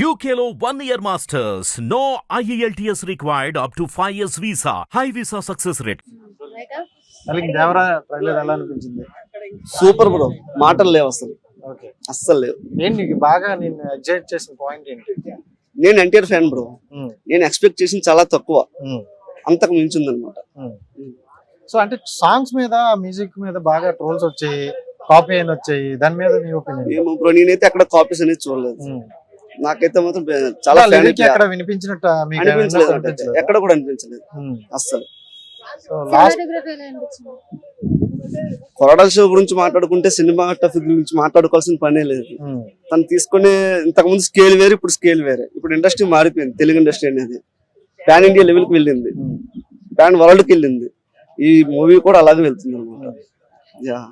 UKLO 1 year masters. No IELTS required up to 5 years visa. High visa success rate. అలాగే Devara trailer ఎలా అనిపించింది? Super bro, మాటలు లేవు అసలు, ఓకే, అస్సలు లేవు. ఏంటి నీకు బాగా నేను ఎగ్జైట్ చేసిన పాయింట్ ఏంటి? నేను ఎన్టీఆర్ ఫ్యాన్ బ్రో. నేను ఎక్స్పెక్ట్ చేసింది చాలా తక్కువ, అంతకు మించింది అనమాట. సో అంటే సాంగ్స్ మీద, మ్యూజిక్ మీద బాగా ట్రోల్స్ వచ్చాయి, కాపీ అని వచ్చాయి, దాని మీద నీ ఒపీనియన్? ఏమో బ్రో, నేనైతే అక్కడ కాపీస్ అనేది చూడలేదు. నాకైతే మాత్రం చాలా ఎక్కడ వినిపించినట్టు అనిపించలేదు, ఎక్కడ కూడా అనిపించలేదు అస్సలు. కొరడాల షో గురించి మాట్లాడుకుంటే సినిమాటోగ్రఫీ గురించి మాట్లాడుకోవాల్సిన పనే లేదు. తను తీసుకునే ఇంతకుముందు స్కేల్ వేరు, ఇప్పుడు స్కేల్ వేరే. ఇప్పుడు ఇండస్ట్రీ మారిపోయింది, తెలుగు ఇండస్ట్రీ అనేది పాన్ ఇండియా లెవెల్ కి వెళ్ళింది, పాన్ వరల్డ్ కి వెళ్ళింది. ఈ మూవీ కూడా అలాగే వెళ్తుంది అనమాట.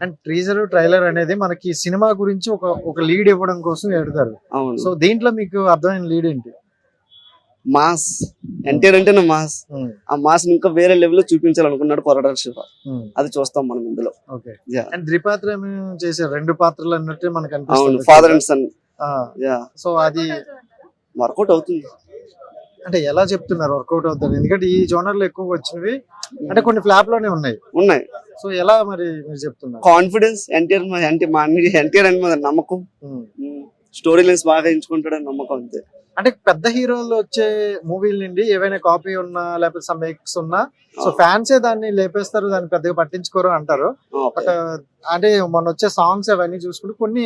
అండ్ టీజర్ ట్రైలర్ అనేది మనకి సినిమా గురించి ఒక లీడ్ ఇవ్వడం కోసం పెడతారు. అవును. సో దీంట్లో మీకు అర్థమైన లీడ్ ఏంటి? మాస్. ఎన్టీఆర్ అంటేనే మాస్. ఆ మాస్ ఇంకా వేరే లెవెల్ లో చూపించాలనుకున్నాడు కొరడాల శివ. అది చూస్తాం మనం ఇందులో. అండ్ ద్విపాత్ర చేసే రెండు పాత్రలు అన్నట్టే మనకు అనిపిస్తుంది, ఫాదర్ అండ్ సన్. సో అది వర్కౌట్ అవుతుంది. అంటే ఎలా చెప్తున్నారు వర్కౌట్ అవుతుంది? ఎందుకంటే ఈ జోనర్ లో ఎక్కువ వచ్చినవి అంటే కొన్ని ఫ్లాప్ లోనే ఉన్నాయి. సో ఎలా మరి మీరు చెప్తున్నారు? కాన్ఫిడెన్స్, ఎన్టీఆర్ అని నమ్మకం, స్టోరీ లైన్స్ బాగా ఎంచుకుంటాడని నమ్మకం, అంతే. అంటే పెద్ద హీరోలు వచ్చే మూవీల నుండి ఏవైనా కాపీ ఉన్నా లేకపోతే సమ్ మేక్స్ ఉన్నా, సో ఫ్యాన్సే దాన్ని లేపేస్తారు, దాన్ని పెద్దగా పట్టించుకోరు అంటారు. బట్ అంటే మొన్న వచ్చే సాంగ్స్ అవన్నీ చూసుకుంటే కొన్ని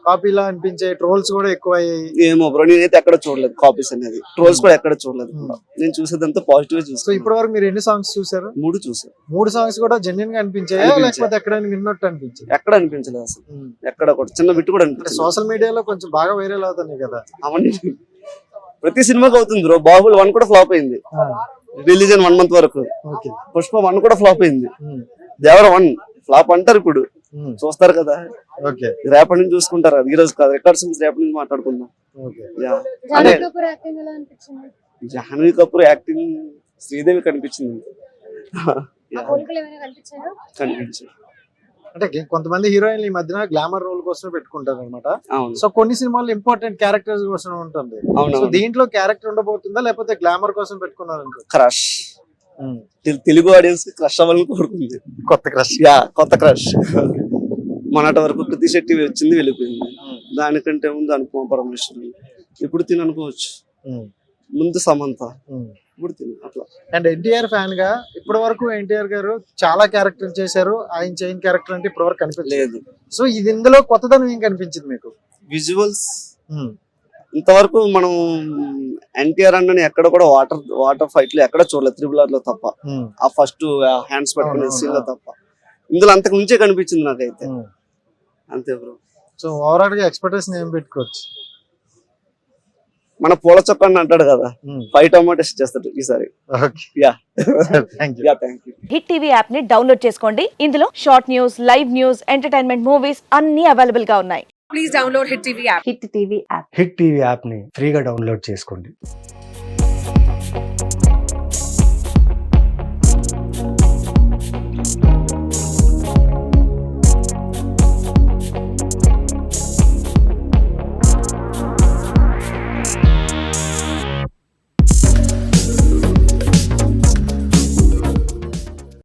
కాపీలా అనిపించే, ట్రోల్స్ కూడా ఎక్కువ అయ్యాయి. ఏమో బ్రో, నేనైతే ఎక్కడ చూడలేదు కాపీస్ అనేది, ట్రోల్స్ కూడా ఎక్కడ చూడలేదు. నేను చూసేదంతా పాజిటివ్ చూసాను. సో ఇప్పటి వరకు మీరు ఎన్ని సాంగ్స్ చూసారు? 3 చూసాను. 3 సాంగ్స్ కూడా జెన్యున్ గా అనిపించాయా లేకపోతే ఎక్కడైనా విన్నట్టు అనిపించాయి? ఎక్కడ అనిపించలేదు అసలు, ఎక్కడ కూడా చిన్న బిట్ కూడా అనిపించలేదు. సోషల్ మీడియాలో కొంచెం బాగా వైరల్ అవుతున్నాయి కదా అవన్నీ. ప్రతి సినిమాకి అవుతుంది బ్రో. బాహుబలి 1 కూడా ఫ్లాప్ అయింది, రిలీజ్ అయిన 1 month వరకు. పుష్ప 1 కూడా ఫ్లాప్ అయింది. దేవర 1 ఫ్లాప్ అంటారు, ఇప్పుడు చూస్తారు కదా. రేపటి నుంచి చూసుకుంటారు, అది ఈ రోజు కాదు, రికార్డ్స్ రేపటి నుంచి మాట్లాడుకుందాం. జాహ్నవి కపూర్ యాక్టింగ్, శ్రీదేవి కనిపించింది. కనిపించింది. అంటే కొంతమంది హీరోయిన్లు ఈ మధ్యన గ్లామర్ రోల్ కోసం పెట్టుకుంటారు అనమాట. సో కొన్ని సినిమాల్లో ఇంపార్టెంట్ క్యారెక్టర్స్ కోసం ఉంటుంది. సో దీంట్లో క్యారెక్టర్ ఉండబోతుందా లేకపోతే గ్లామర్ కోసం పెట్టుకున్నారు? క్రష్, తెలుగు ఆడియన్స్ కి క్రష్ అవ్వాలని కోరుకుంది. కొత్త క్రష్. మొన్నటి వరకు కృతి శెట్టి వచ్చింది, వెళ్ళిపోయింది. దానికంటే ముందు అనుపమ పరమేశ్వరన్, ఇప్పుడు తిని అనుకోవచ్చు. ముందు సమంత, ఇప్పుడు తిని అట్లా. అండ్ ఎన్టీఆర్ ఫ్యాన్ గా ఇప్పటి వరకు ఎన్టీఆర్ గారు చాలా క్యారెక్టర్ చేశారు, ఆయన చేయని క్యారెక్టర్ అంటే ఇప్పటి వరకు కనిపించలేదు. సో ఇది ఇందులో కొత్తదనం ఏం కనిపించింది మీకు? విజువల్స్ ఇంతవరకు మనం ఎన్టీఆర్ అన్నని ఎక్కడ కూడా వాటర్ ఫైట్ లో ఎక్కడ చూడలేదు, RRR లో తప్ప. ఆ ఫస్ట్ హ్యాండ్స్ పట్టుకునే సీన్ లో తప్ప. ఇందులో అంతకు మించే కనిపించింది నాకైతే, అంతే బ్రో. సో ఓవరాల్ గా ఎక్స్పెక్టేషన్ ఏం పెట్టుకోవచ్చు? మన పూల చొక్క అని అంటాడు కదా, 5 టమాటోస్ చేస్తాడు ఈసారి. హిట్ టీవీ యాప్ ని డౌన్లోడ్ చేసుకోండి. ఇందులో short news, live news, entertainment movies అన్ని అవైలబుల్ గా ఉన్నాయి. Please download hit TV app. Hit TV app ని ఫ్రీగా డౌన్లోడ్ చేసుకోండి.